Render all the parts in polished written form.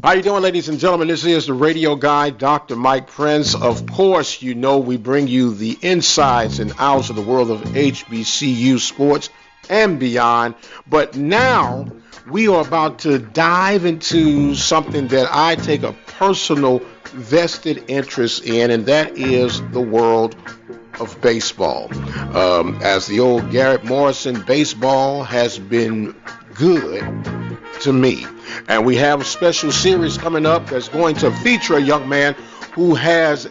How you doing, ladies and gentlemen? This is the radio guy, Dr. Mike Prince. Of course, you know we bring you the insides and outs of the world of HBCU sports and beyond. But now we are about to dive into something that I take a personal vested interest in, and that is the world of baseball. As the old Garrett Morrison, baseball has been good to me. And we have a special series coming up that's going to feature a young man who has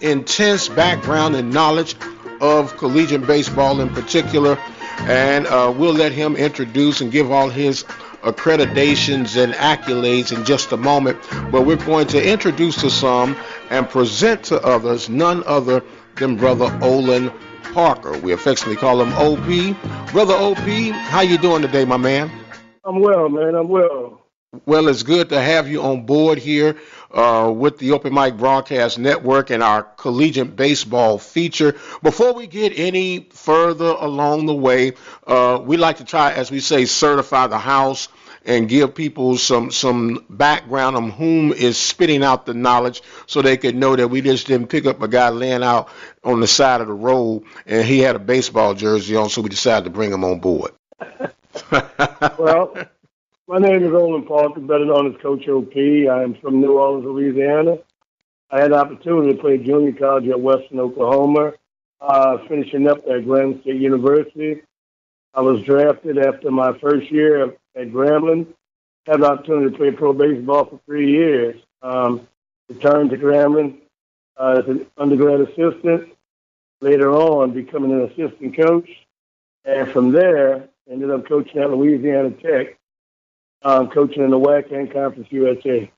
intense background and knowledge of collegiate baseball in particular. And we'll let him introduce and give all his accreditations and accolades in just a moment. But we're going to introduce to some and present to others none other than Brother Olen Parker. We affectionately call him OP. Brother OP, how you doing today, my man? I'm well, man. I'm well. Well, it's good to have you on board here with the Open Mic Broadcast Network and our collegiate baseball feature. Before we get any further along the way, we like to try, as we say, certify the house and give people some background on whom is spitting out the knowledge so they could know that we just didn't pick up a guy laying out on the side of the road and he had a baseball jersey on, so we decided to bring him on board. Well, my name is Olen Parker, better known as Coach OP. I am from New Orleans, Louisiana. I had the opportunity to play junior college at Western Oklahoma, finishing up at Grambling State University. I was drafted after my first year at Grambling. Had the opportunity to play pro baseball for 3 years. Returned to Grambling as an undergrad assistant, later on becoming an assistant coach. And from there, ended up coaching at Louisiana Tech, coaching in the WAC and Conference USA.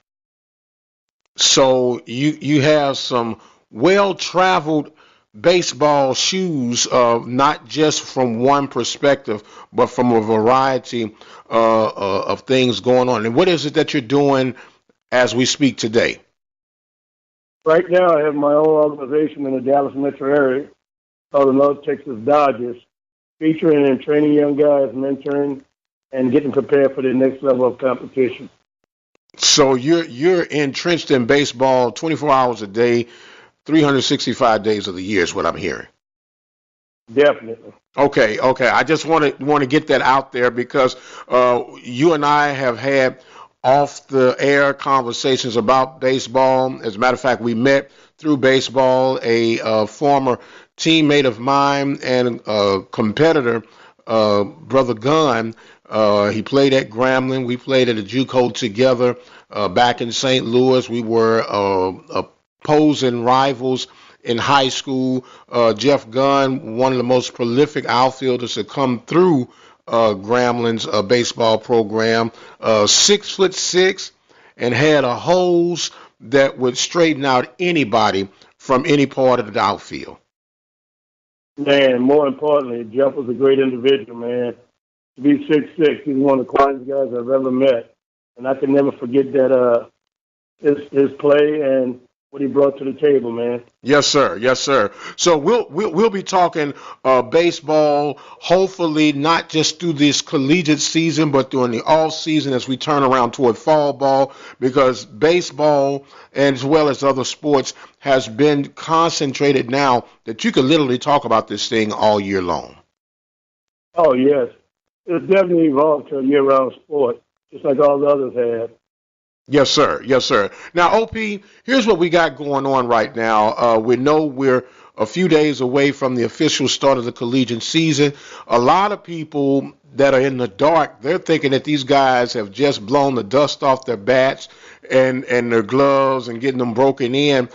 So you have some well-traveled baseball shoes, not just from one perspective, but from a variety of things going on. And what is it that you're doing as we speak today? Right now, I have my own organization in the Dallas metro area called the North Texas Dodgers, featuring and training young guys, mentoring, and getting prepared for the next level of competition. So you're entrenched in baseball 24 hours a day, 365 days of the year is what I'm hearing. Definitely. Okay. I just want to get that out there because you and I have had off the air conversations about baseball. As a matter of fact, we met through baseball. A former teammate of mine and competitor, Brother Gunn, he played at Grambling. We played at a JUCO together back in St. Louis. We were opposing rivals in high school. Jeff Gunn, one of the most prolific outfielders to come through Grambling's baseball program, 6'6", and had a hose that would straighten out anybody from any part of the outfield. Man, more importantly, Jeff was a great individual, man. To be 6'6", he's one of the quietest guys I've ever met. And I can never forget that his play and what he brought to the table, man. Yes, sir. So we'll be talking baseball, hopefully not just through this collegiate season, but during the off season as we turn around toward fall ball, because baseball, as well as other sports, has been concentrated now that you can literally talk about this thing all year long. Oh, yes. It's definitely evolved to a year-round sport, just like all the others have. Yes, sir. Now, OP, here's what we got going on right now. We know we're a few days away from the official start of the collegiate season. A lot of people that are in the dark, they're thinking that these guys have just blown the dust off their bats and their gloves and getting them broken in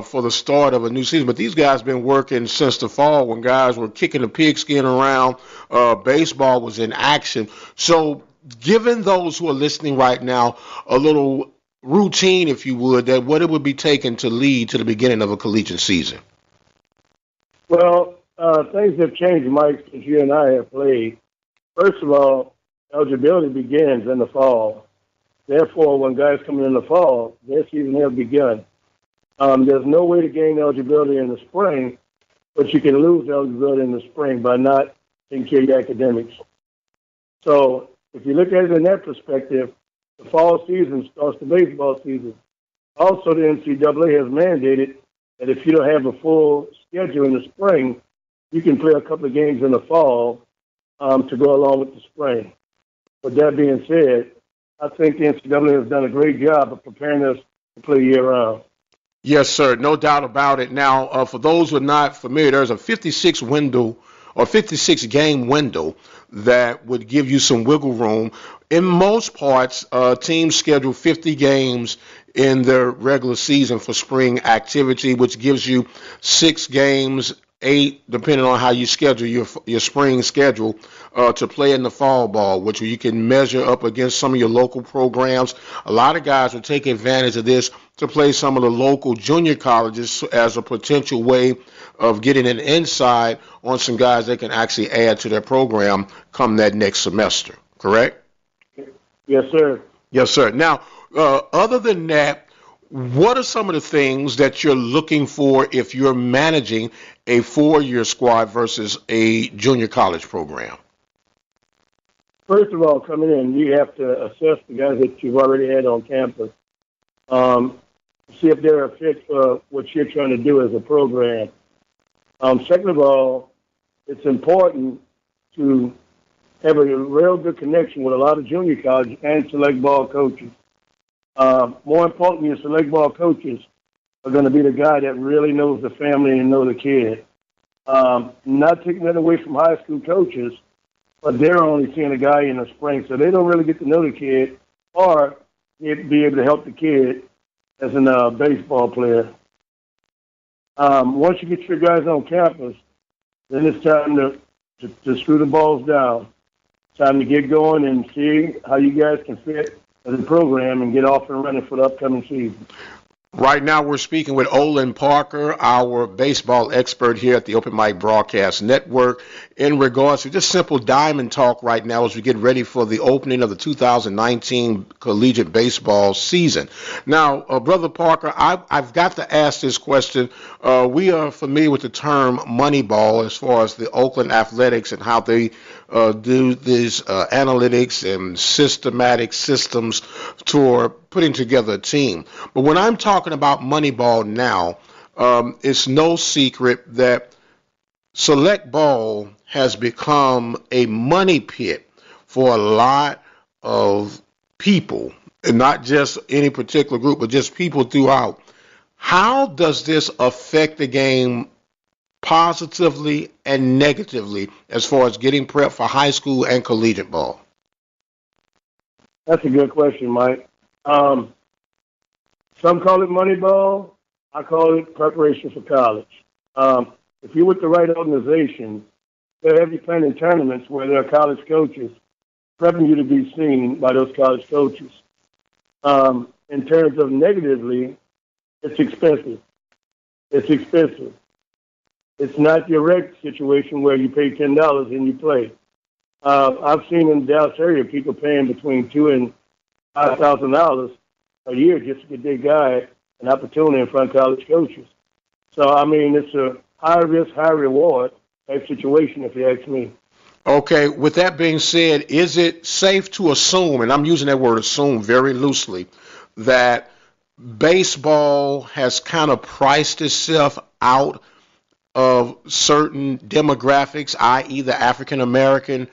for the start of a new season. But these guys have been working since the fall when guys were kicking the pigskin around. Baseball was in action. So given those who are listening right now a little routine, if you would, that what it would be taken to lead to the beginning of a collegiate season. Well, things have changed, Mike, since you and I have played. First of all, eligibility begins in the fall. Therefore, when guys come in the fall, their season has begun. There's no way to gain eligibility in the spring, but you can lose eligibility in the spring by not taking care of your academics. So if you look at it in that perspective, the fall season starts the baseball season. Also, the NCAA has mandated that if you don't have a full schedule in the spring, you can play a couple of games in the fall to go along with the spring. With that being said, I think the NCAA has done a great job of preparing us to play year-round. Yes, sir. No doubt about it. Now, for those who are not familiar, there's a 56 window or 56 game window that would give you some wiggle room. In most parts, teams schedule 50 games in their regular season for spring activity, which gives you 6 games, 8, depending on how you schedule your spring schedule, to play in the fall ball, which you can measure up against some of your local programs. A lot of guys will take advantage of this to play some of the local junior colleges as a potential way of getting an insight on some guys they can actually add to their program come that next semester. Correct? Yes, sir. Yes, sir. Now, other than that, what are some of the things that you're looking for if you're managing a 4-year squad versus a junior college program? First of all, coming in, you have to assess the guys that you've already had on campus. See if they're a fit for what you're trying to do as a program. Second of all, it's important to have a real good connection with a lot of junior college and select ball coaches. More importantly, your select ball coaches are going to be the guy that really knows the family and know the kid. Not taking that away from high school coaches, but they're only seeing a guy in the spring, so they don't really get to know the kid or be able to help the kid as a baseball player. Once you get your guys on campus, then it's time to screw the balls down. It's time to get going and see how you guys can fit as a program and get off and running for the upcoming season. Right now we're speaking with Olen Parker, our baseball expert here at the Open Mic Broadcast Network, in regards to just simple diamond talk right now as we get ready for the opening of the 2019 collegiate baseball season. Now, Brother Parker, I've got to ask this question. We are familiar with the term Moneyball as far as the Oakland Athletics and how they do these analytics and systematic systems toward putting together a team. But when I'm talking about Moneyball now, it's no secret that select ball has become a money pit for a lot of people, and not just any particular group, but just people throughout. How does this affect the game positively and negatively as far as getting prep for high school and collegiate ball? That's a good question, Mike. Some call it Moneyball. I call it preparation for college. If you're with the right organization, they'll have you playing in tournaments where there are college coaches prepping you to be seen by those college coaches. In terms of negatively, it's expensive. It's expensive. It's not your rec situation where you pay $10 and you play. I've seen in the Dallas area people paying between $2,000 and $5,000 a year just to get their guy an opportunity in front of college coaches. So, I mean, it's a high risk, high reward type situation, if you ask me. Okay, with that being said, is it safe to assume, and I'm using that word assume very loosely, that baseball has kind of priced itself out of certain demographics, i.e. the African-American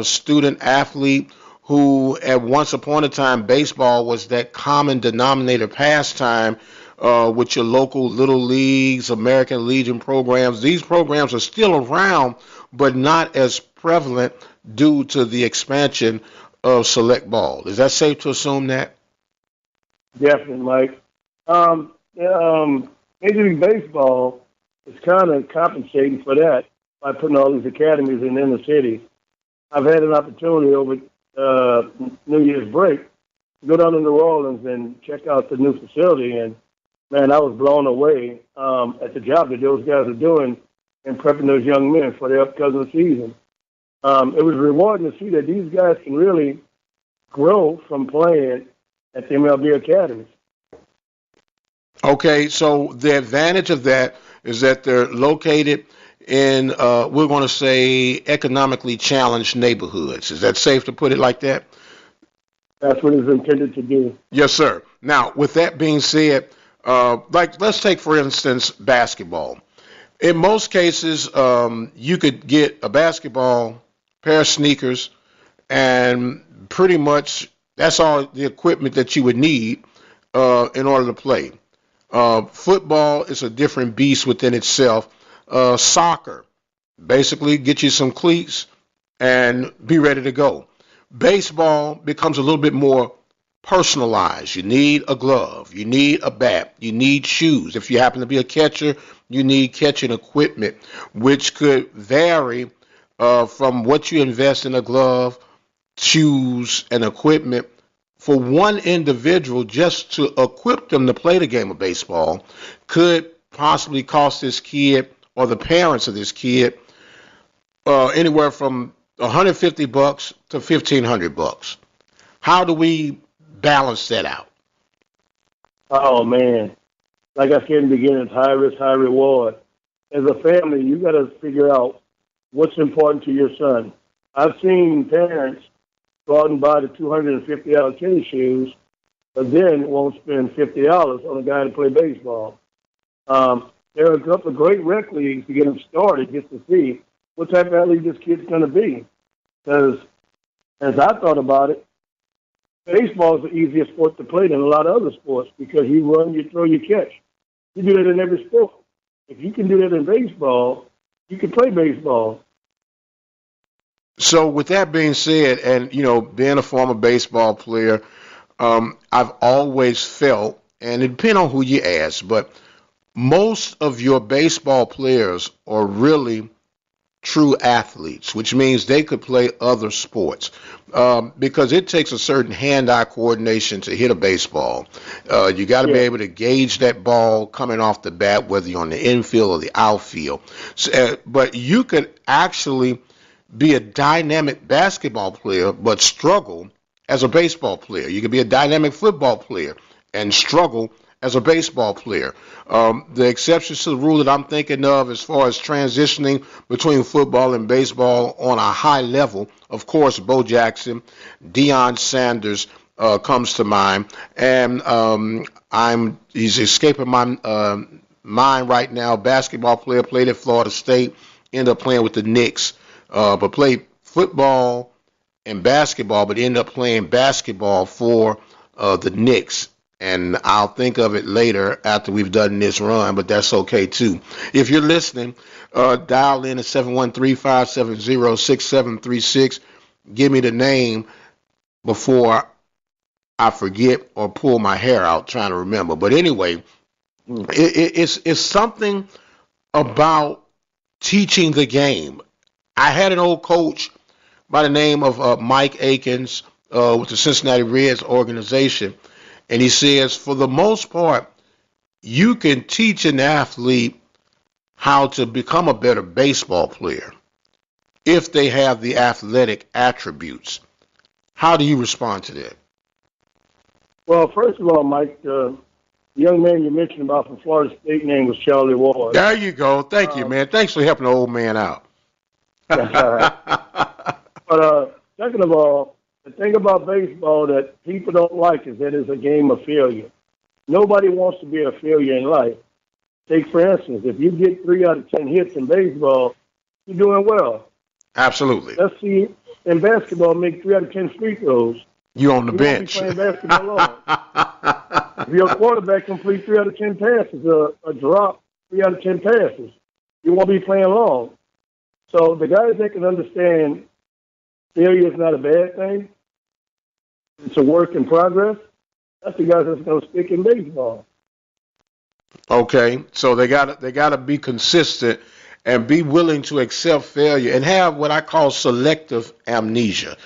student athlete who at once upon a time baseball was that common denominator pastime with your local little leagues, American Legion programs. These programs are still around, but not as prevalent due to the expansion of select ball. Is that safe to assume that? Definitely, Mike. Major League Baseball is kind of compensating for that by putting all these academies in inner cities. I've had an opportunity over New Year's break to go down to New Orleans and check out the new facility, and man, I was blown away at the job that those guys are doing in prepping those young men for the upcoming season. It was rewarding to see that these guys can really grow from playing at the MLB academies. Okay, so the advantage of that is that they're located in, we're going to say, economically challenged neighborhoods. Is that safe to put it like that? That's what it's intended to do. Yes, sir. Now, with that being said, let's take, for instance, basketball. In most cases, you could get a basketball, pair of sneakers, and pretty much that's all the equipment that you would need in order to play. Football is a different beast within itself. Soccer, basically get you some cleats and be ready to go. Baseball becomes a little bit more personalized. You need a glove, you need a bat, you need shoes. If you happen to be a catcher, you need catching equipment, which could vary from what you invest in a glove, shoes, and equipment for one individual just to equip them to play the game of baseball could possibly cost this kid or the parents of this kid anywhere from $150 to $1,500. How do we balance that out? Oh, man. Like I said in the beginning, it's high risk, high reward. As a family, you got to figure out what's important to your son. I've seen parents go out and buy the $250 tennis shoes, but then won't spend $50 on a guy to play baseball. There are a couple of great rec leagues to get them started just to see what type of athlete this kid's going to be. Because as I thought about it, baseball is the easiest sport to play than a lot of other sports because you run, you throw, you catch. You do that in every sport. If you can do that in baseball, you can play baseball. So with that being said, and, being a former baseball player, I've always felt, and it depends on who you ask, but most of your baseball players are really true athletes, which means they could play other sports because it takes a certain hand-eye coordination to hit a baseball. You got to be able to gauge that ball coming off the bat, whether you're on the infield or the outfield. But you could actually be a dynamic basketball player but struggle as a baseball player. You could be a dynamic football player and struggle as a baseball player. The exceptions to the rule that I'm thinking of as far as transitioning between football and baseball on a high level, of course, Bo Jackson, Deion Sanders comes to mind, and he's escaping my mind right now. Basketball player, played at Florida State, ended up playing with the Knicks, but played football and basketball, but ended up playing basketball for the Knicks. And I'll think of it later after we've done this run, but that's okay too. If you're listening, dial in at 713-570-6736. Give me the name before I forget or pull my hair out trying to remember. But anyway, it's something about teaching the game. I had an old coach by the name of Mike Akins with the Cincinnati Reds organization. And he says, for the most part, you can teach an athlete how to become a better baseball player if they have the athletic attributes. How do you respond to that? Well, first of all, Mike, the young man you mentioned about from Florida State name was Charlie Ward. There you go. Thank you, man. Thanks for helping the old man out. That's all right. But second of all, the thing about baseball that people don't like is that it's a game of failure. Nobody wants to be a failure in life. Take, for instance, if you get 3 out of 10 hits in baseball, you're doing well. Absolutely. Let's see, in basketball, make 3 out of 10 free throws. You on the bench. You won't be playing basketball long. If your quarterback complete 3 out of 10 passes, a drop, 3 out of 10 passes, you won't be playing long. So the guys that can understand failure is not a bad thing, it's a work in progress, that's the guys that's going to stick in baseball. Okay, so they got to be consistent and be willing to accept failure and have what I call selective amnesia.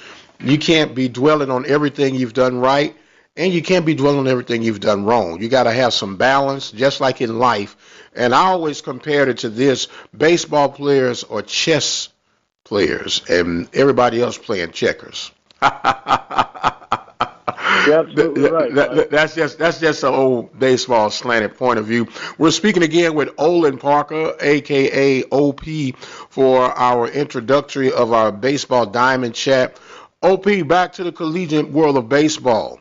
You can't be dwelling on everything you've done right, and you can't be dwelling on everything you've done wrong. You got to have some balance, just like in life. And I always compared it to this: baseball players are chess players, and everybody else playing checkers. You're absolutely right. That's just an old baseball slanted point of view. We're speaking again with Olen Parker, a.k.a. OP, for our introductory of our baseball diamond chat. OP, back to the collegiate world of baseball.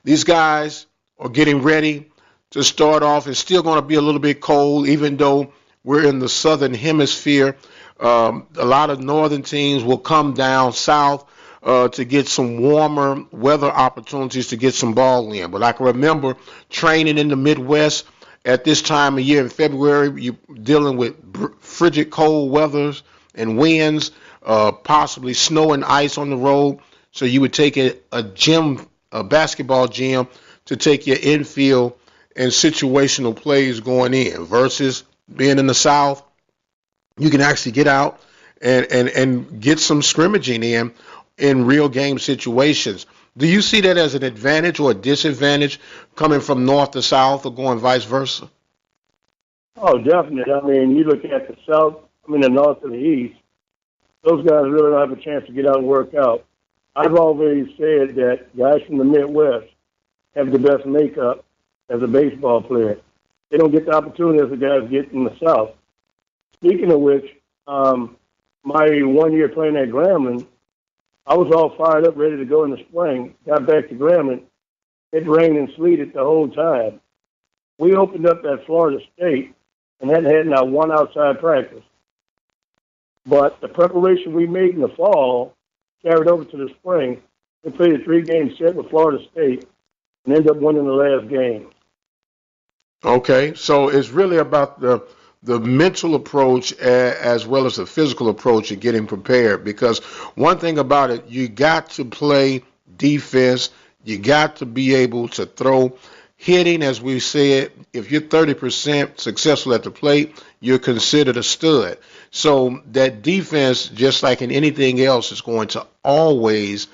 These guys are getting ready to start off. It's still going to be a little bit cold, even though we're in the southern hemisphere. A lot of northern teams will come down south to get some warmer weather opportunities to get some ball in. But I can remember training in the Midwest at this time of year in February. You're dealing with frigid cold weathers and winds, possibly snow and ice on the road. So you would take a basketball gym, to take your infield and situational plays going in, versus being in the South. You can actually get out and get some scrimmaging in real game situations. Do you see that as an advantage or a disadvantage coming from north to south or going vice versa? Oh, definitely. I mean, you look at the north to the east, those guys really don't have a chance to get out and work out. I've always said that guys from the Midwest have the best makeup as a baseball player. They don't get the opportunity as the guys get in the South. Speaking of which, my 1 year playing at Grambling, I was all fired up, ready to go in the spring. Got back to Grambling. It rained and sleeted the whole time. We opened up at Florida State and hadn't had not one outside practice. But the preparation we made in the fall carried over to the spring. We played a 3-game set with Florida State and ended up winning the last game. Okay, so it's really about the mental approach as well as the physical approach of getting prepared, because one thing about it, you got to play defense. You got to be able to throw. Hitting, as we said, if you're 30% successful at the plate, you're considered a stud. So that defense, just like in anything else, is going to always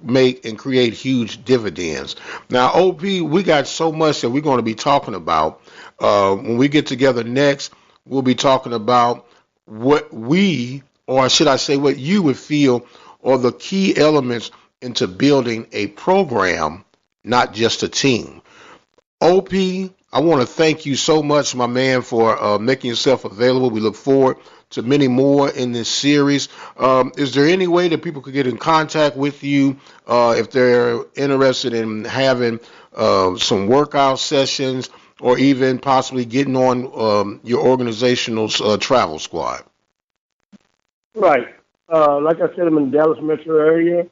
make and create huge dividends. Now, OP, we got so much that we're going to be talking about. When we get together next, we'll be talking about what we, or should I say what you would feel are the key elements into building a program, not just a team. OP, I want to thank you so much, my man, for making yourself available. We look forward to many more in this series. Is there any way that people could get in contact with you if they're interested in having some workout sessions or even possibly getting on your organizational travel squad? Right. Like I said, I'm in the Dallas metro area.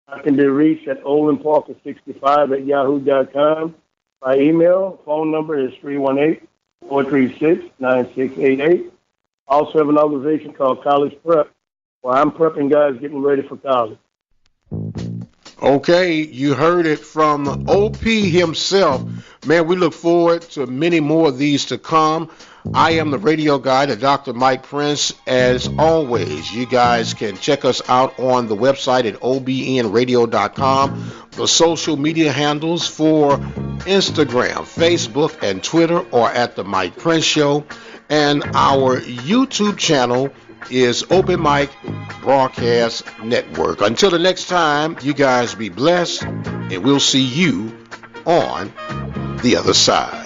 I can be reached at Olen Parker 65 at yahoo.com. My email, phone number is 318-436-9688. I also have an organization called College Prep, where I'm prepping guys getting ready for college. Okay, you heard it from OP himself. Man, we look forward to many more of these to come. I am the radio guy, Dr. Mike Prince. As always, you guys can check us out on the website at obnradio.com. The social media handles for Instagram, Facebook, and Twitter are at The Mike Prince Show. And our YouTube channel is Open Mic Broadcast Network. Until the next time, you guys be blessed, and we'll see you on the other side.